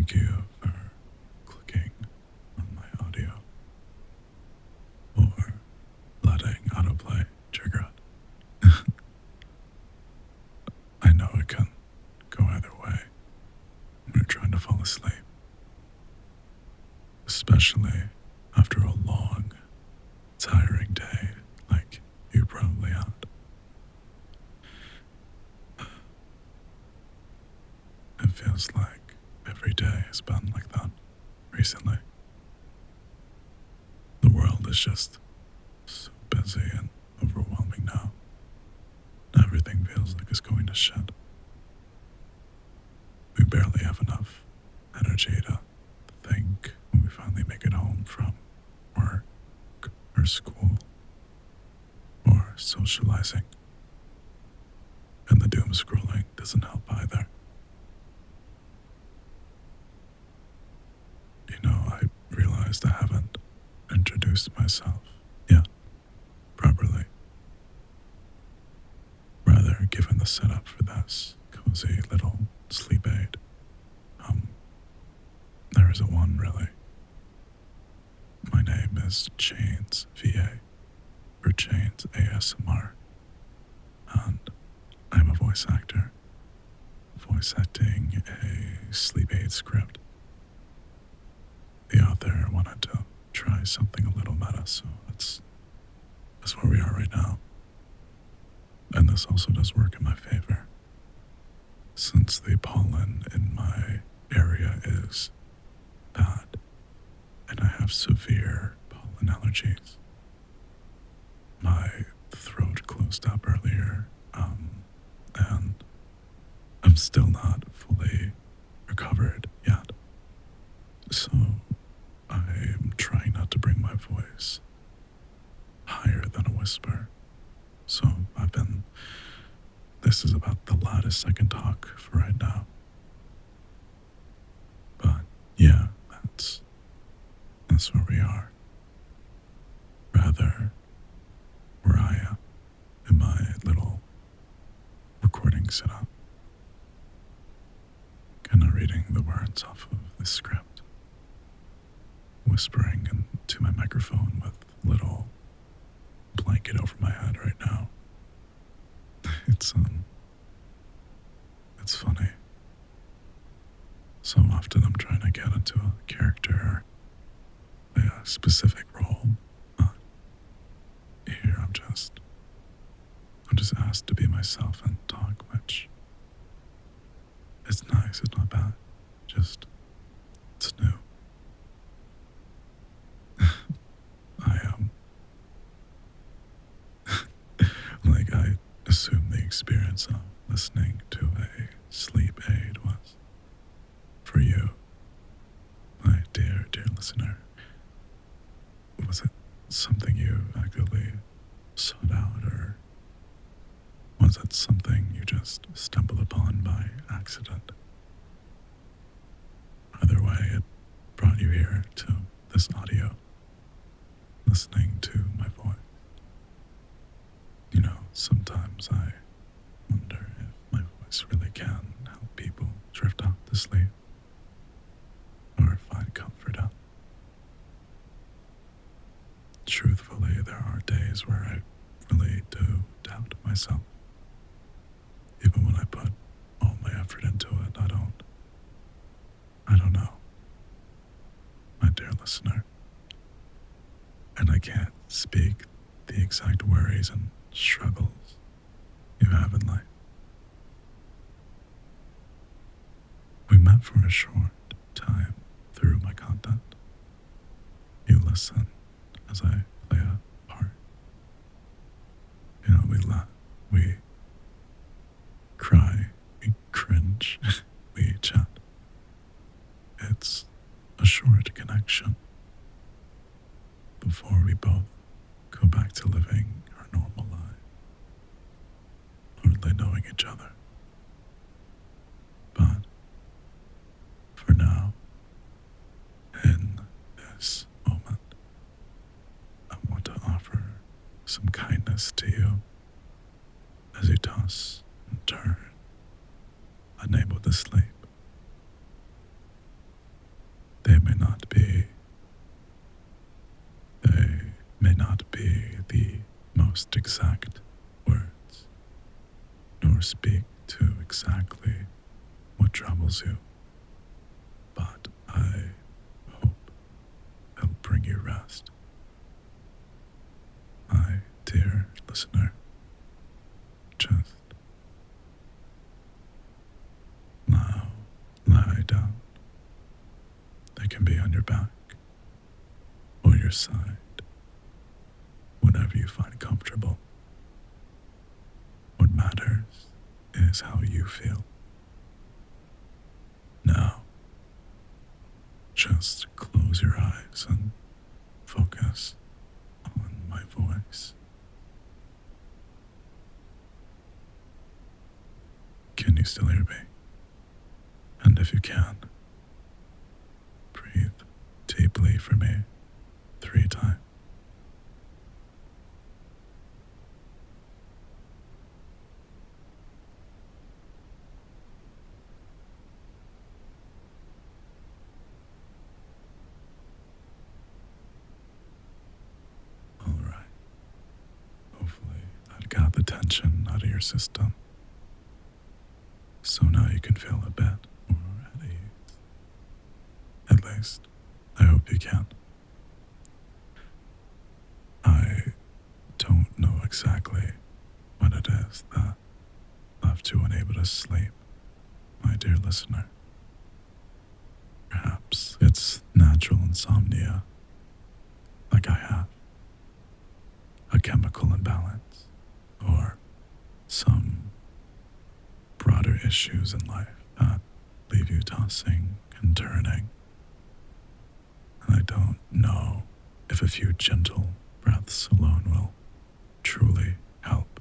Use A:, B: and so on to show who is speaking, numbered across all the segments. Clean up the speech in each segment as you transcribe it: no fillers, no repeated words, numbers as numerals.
A: Thank you for clicking on my audio or letting autoplay trigger it. I know it can go either way when you're trying to fall asleep, especially after a long, tiring day like you probably had. It feels like every day has been like that recently. The world is just so busy and overwhelming now. Everything feels like it's going to shit. We barely have enough energy to think when we finally make it home from work or school or socializing. And the doom scrolling doesn't help either. You know, I realized I haven't introduced myself yet properly. Rather, given the setup for this cozy little sleep aid, there isn't one really. My name is Chains VA, or Chains ASMR, and I'm a voice actor, voice acting a sleep aid script. The author wanted to try something a little meta, so that's where we are right now. And this also does work in my favor, since the pollen in my area is bad, and I have severe pollen allergies. My throat closed up earlier, and I'm still not fully recovered yet. So I'm trying not to bring my voice higher than a whisper. So this is about the loudest I can talk for right now. But yeah, that's where we are. Rather, where I am in my little recording setup. Kind of reading the words off of the script. Whispering into my microphone with a little blanket over my head right now. It's funny. So often I'm trying to get into a character or a specific role, but here I'm just asked to be myself and talk, which is nice, it's not bad. It's new. I assume the experience of listening to a sleep aid was for you, my dear listener. Was it something you actively sought out, or was it something you just stumbled upon by accident? Either way, it brought you here to this audio, listening to my voice. You know, sometimes I wonder if my voice really can help people drift off to sleep or find comfort out. Truthfully, there are days where I really do doubt myself. Even when I put all my effort into it, I don't know, my dear listener. And I can't speak the exact worries and struggles you have in life. We met for a short time through my content. You listen as I play a part. You know, we laugh, we cry, we cringe, we chat. It's a short connection before we both go back to living our normal life, hardly knowing each other. But for now, in this moment, I want to offer some kindness to you as you toss and turn, unable to sleep. most exact words, nor speak to exactly what troubles you, but I hope it'll bring you rest. My dear listener, just now lie down. It can be on your back or your side, whatever you find comfortable. What matters is how you feel. Now, just close your eyes and focus on my voice. Can you still hear me? And if you can, breathe deeply for me 3 times. All right. Hopefully that got the tension out of your system. So now you can feel a bit more at ease. At least, I hope you can. I don't know exactly what it is that left you unable to sleep, my dear listener. Perhaps it's natural insomnia, like I have, a chemical imbalance, or some broader issues in life that leave you tossing and turning. And I don't know if a few gentle breaths alone will truly help.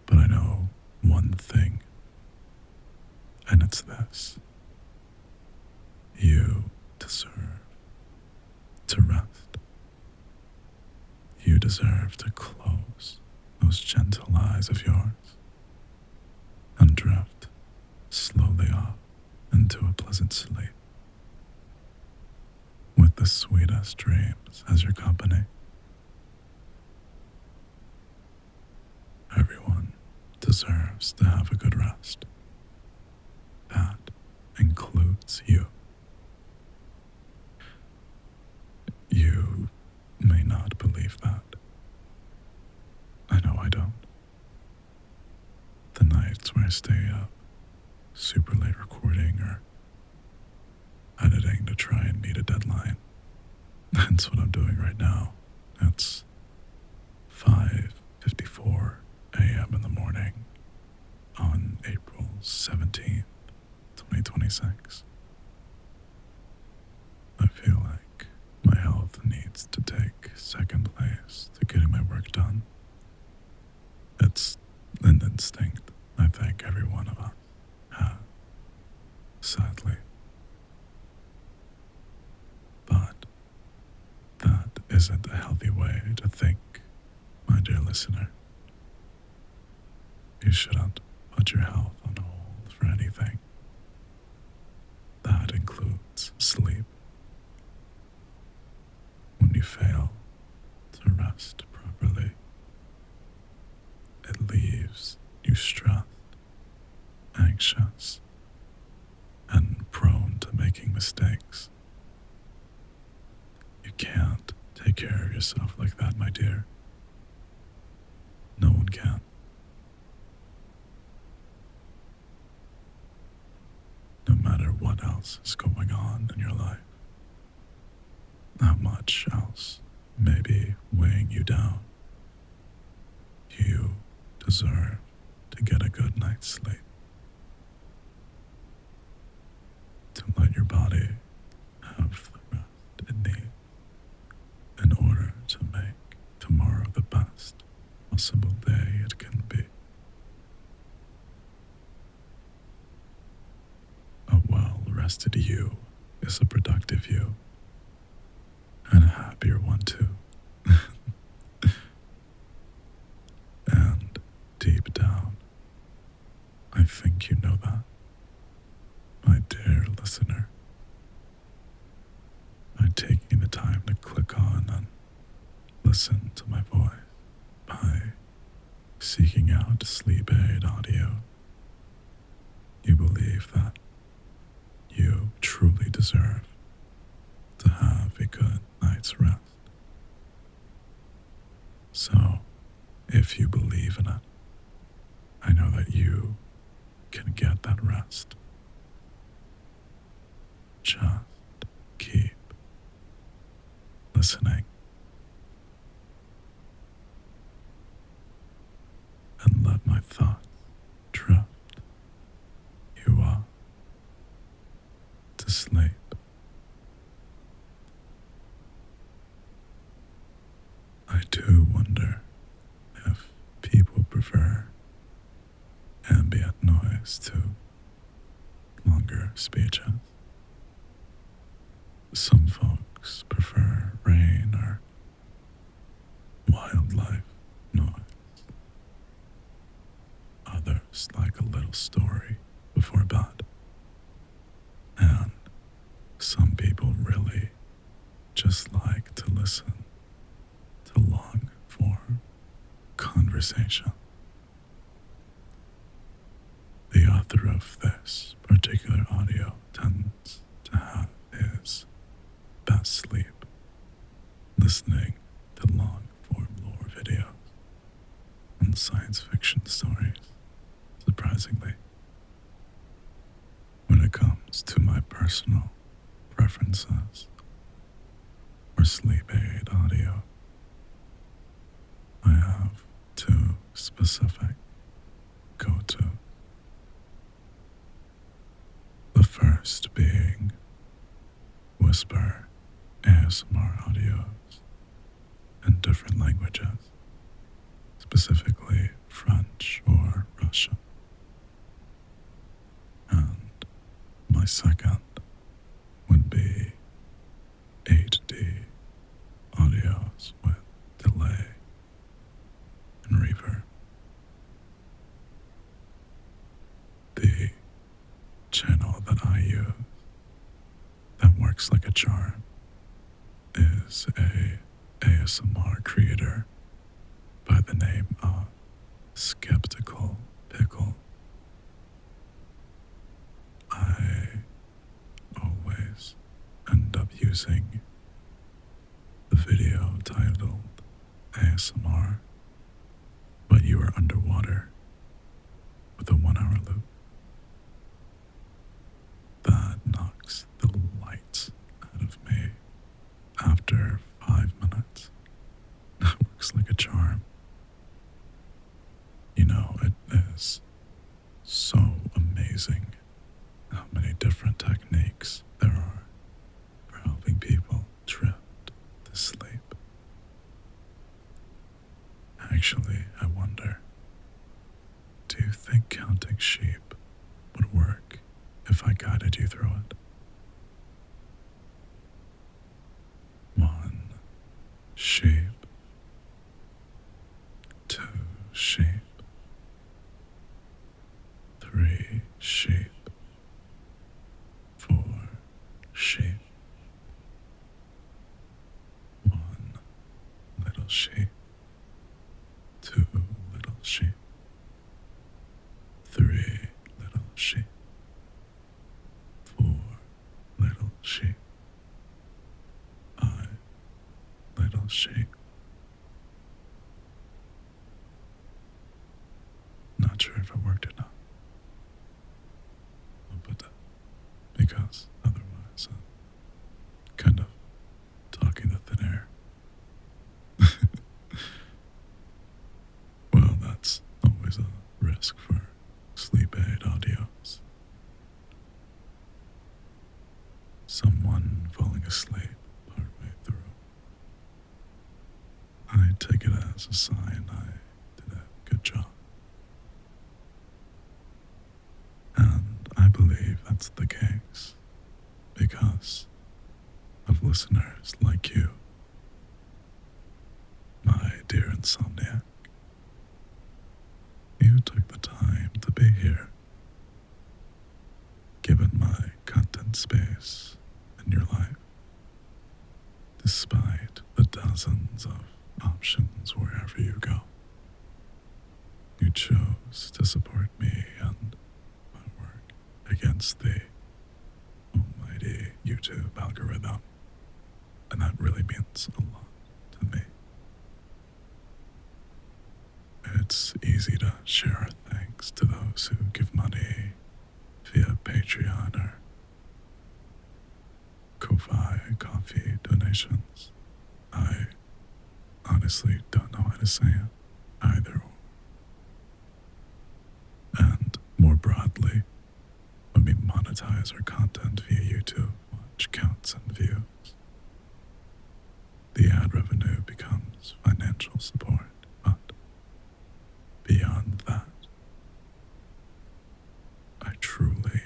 A: But I know one thing, and it's this. You deserve to rest. You deserve to close those gentle eyes of yours and drift slowly off into a pleasant sleep with the sweetest dreams as your company. Everyone deserves to have a good rest. That includes you. You may not believe that. I know I don't. The nights where I stay up super late recording or editing to try and meet a deadline. That's what I'm doing right now. It's 5:54 a.m. in the morning on April 17th, 2026. I feel like my health needs to take second place to getting my work done. It's an instinct I think every one of us has, sadly. But that isn't a healthy way to think, my dear listener. You shouldn't put your health on hold for anything. That includes sleep. When you fail to rest properly, it leaves you stressed, anxious, and prone to making mistakes. You can't take care of yourself like that, my dear. No one can. No matter what else is going on in your life, how much else may be weighing you down, you deserve to get a good night's sleep. To let your body have the rest it needs in order to make tomorrow the best possible day it can be. A well-rested you is a productive you, and a happier one too. And deep down, I think you know that, my dear listener. By taking the time to click on and listen to my voice by seeking out sleep aid audio. You believe that you truly deserve to have a good night's rest. So, if you believe in it, I know that you can get that rest. Just keep listening and let my thoughts drift you off to sleep. I do wonder if people prefer ambient noise to longer speeches. Some folks prefer rain or wildlife noise. Others like a little story before bed. And some people really just like to listen to long form conversation. The author of this particular audio tends to have his best sleep listening to long form lore videos and science fiction stories, surprisingly. When it comes to my personal preferences for sleep aid audio, I have two specific go-to. The first being whisper ASMR audios in different languages, specifically French or Russian. And my second would be 8D audios with delay and reverb. The channel that I use that works like a charm is a ASMR creator by the name of Skeptical Pickle. I always end up using the video titled ASMR, but you are underwater with a 1 hour loop. That knocks the lights out of me after 5 minutes. That works like a charm. You know, it is so amazing how many different techniques there are for helping people drift to sleep. Actually, I wonder, do you think counting sheep would work if I guided you through it? 1 sheep, 2 sheep, 3 sheep, 4 sheep, 1 little sheep, 2 little sheep, 3 little sheep, 4 little sheep, 5 little sheep. Not sure if it worked or not. I'll put that because otherwise I'm kind of talking to thin air. Well, that's always a risk for sleep aid audios. Someone falling asleep partway through. I take it as a sign I did a good job. And I believe that's the case because of listeners like you, my dear insomniac. You took the time to be here. Given my content space in your life, despite the dozens of affirmations wherever you go. You chose to support me and my work against the almighty YouTube algorithm, and that really means a lot to me. It's easy to share our thanks to those who give money via Patreon or Ko-Fi coffee donations. I honestly don't know how to say it either. And more broadly, when we monetize our content via YouTube, watch counts and views, the ad revenue becomes financial support. But beyond that, I truly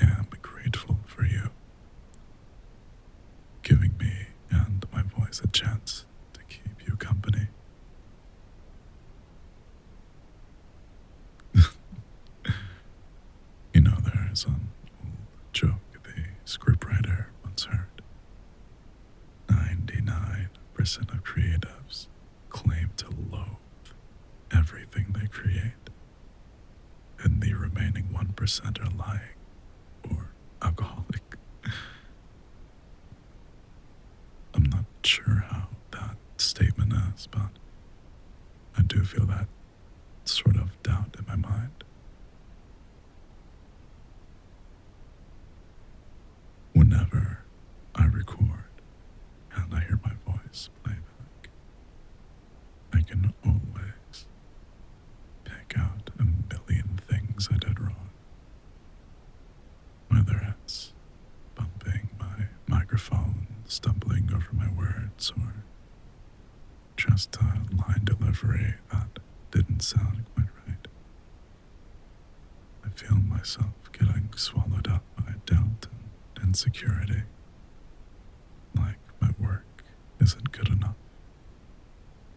A: am grateful for you giving me and my voice a chance to keep you company. You know, there's an old joke the scriptwriter once heard. 99% of creatives claim to loathe everything they create, and the remaining 1% are lying or alcoholic. I'm not sure how that statement is, but I do feel that sort of doubt in my mind. Whenever I record and I hear my voice play back, I can always pick out a million things I did wrong. Whether it's bumping my microphone, stumbling over my words, or just a line delivery that didn't sound quite right. I feel myself getting swallowed up by doubt and insecurity, like my work isn't good enough,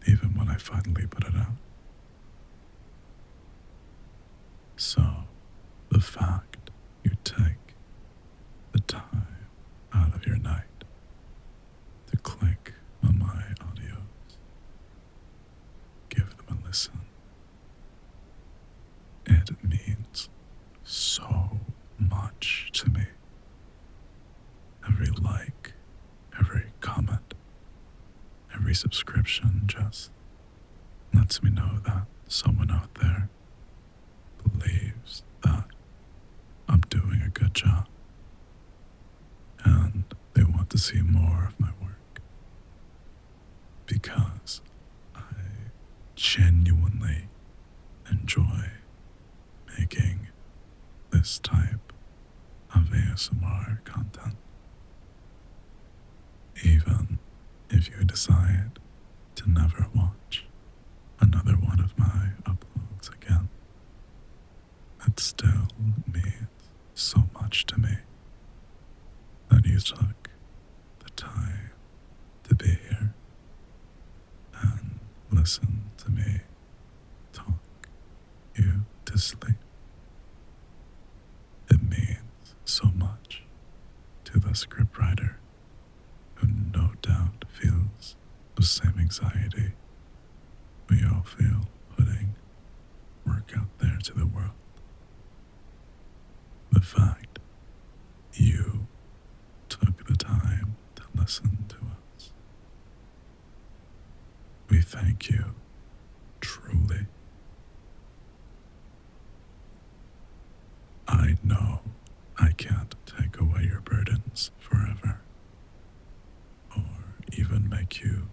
A: even when I finally put it out. So, the fact you take the time out of your night to click on my audios, give them a listen, it means so much to me. Every like, every comment, every subscription just lets me know that someone out there believes that I'm doing a good job and they want to see more of my work, because I genuinely enjoy making this type of ASMR content. Even if you decide to never watch another one of my uploads again, it still means so much to me that you took the time to be here and listen to me talk you to sleep. It means so much to the scriptwriter, who no doubt feels the same anxiety we all feel putting work out there to the world. The fact you took the time to listen to us, we thank you truly. I know I can't take away your burdens forever, or even make you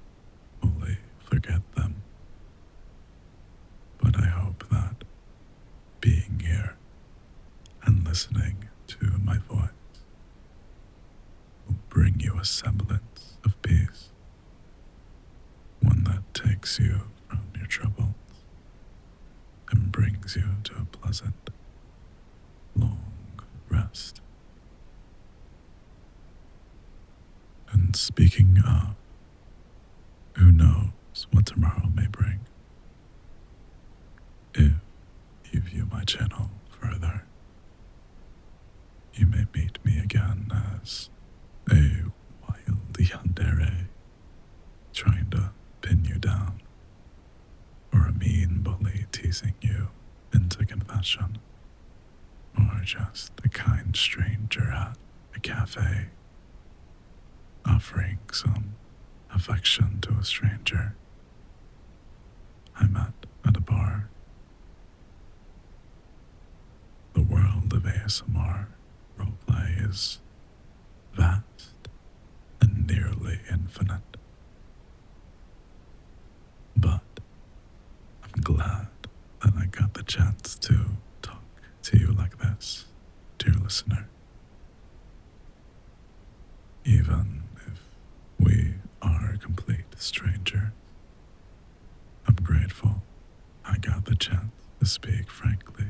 A: fully forget them. But I hope that being here and listening to my voice will bring you a semblance of peace, one that takes you from your troubles and brings you to a pleasant, long rest. And speaking of, who knows what tomorrow may bring? If you view my channel further, you may meet me again as a wild yandere trying to pin you down casually teasing you into confession, or just a kind stranger at a cafe offering some affection to a stranger I met at a bar. The world of ASMR roleplay is vast and nearly infinite. But I'm glad that I got the chance to talk to you like this, dear listener. Even if we are complete strangers, I'm grateful I got the chance to speak frankly.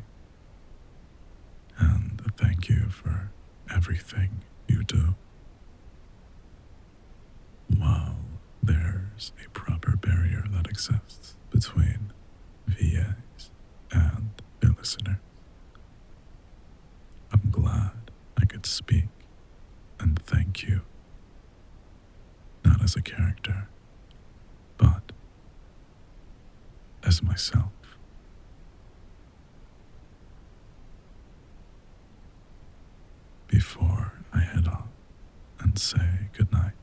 A: And thank you for everything you do. While there's a proper barrier that exists between VAs and their listeners, I'm glad I could speak and thank you, not as a character, but as myself. Before I head off and say goodnight,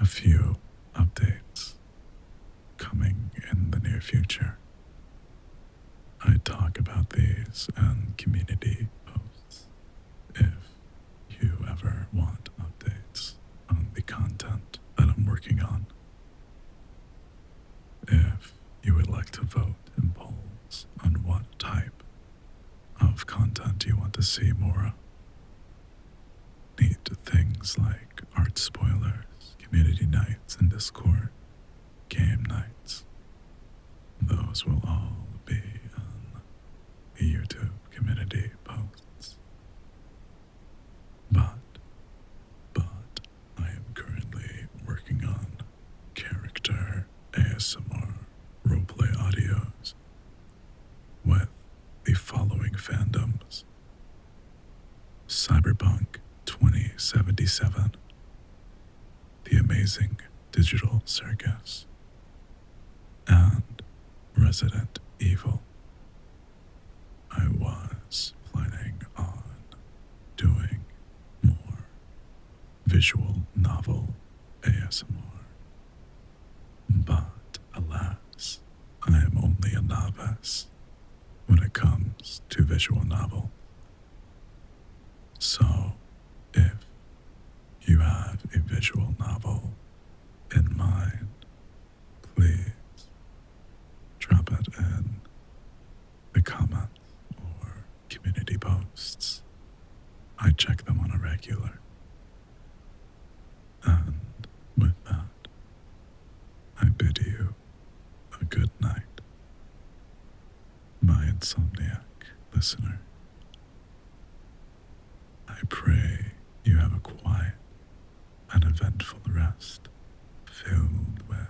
A: a few updates coming in the near future. I talk about these in community posts if you ever want updates on the content that I'm working on. If you would like to vote in polls on what type of content you want to see more of, neat things like art spoilers, community nights in Discord, game nights, those will all be on the YouTube community posts. But I am currently working on character ASMR roleplay audios with the following fandoms: Cyberpunk 2077, The Amazing Digital Circus, and Resident Evil. I was planning on doing more visual novel ASMR, but alas, I am only a novice when it comes to visual novel. So, if you have a visual novel in mind, please drop it in the comments or community posts. I check them on a regular. And with that, I bid you a good night, my insomniac listener. I pray you have a quiet and eventful rest, filled with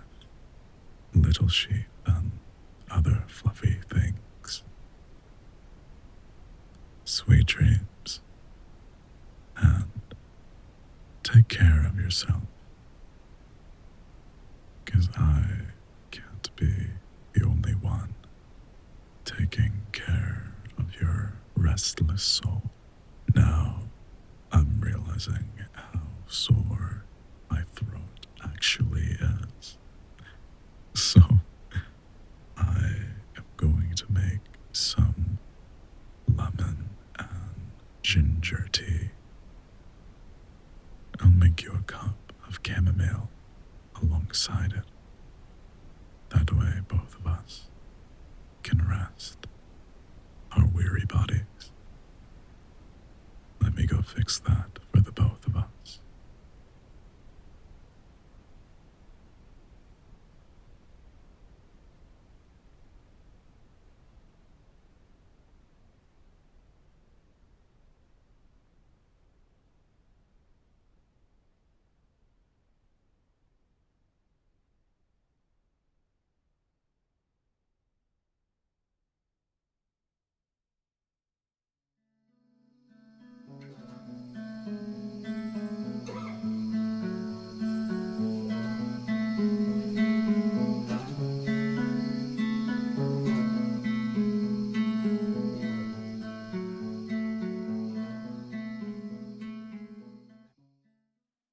A: little sheep and other fluffy things. Sweet dreams, and take care of yourself, 'cause I can't be the only one taking care of your restless soul. Now I'm realizing how sore my throat actually is. So I am going to make some lemon and ginger tea. I'll make you a cup of chamomile alongside it. That way both of us can rest our weary bodies. Let me go fix that.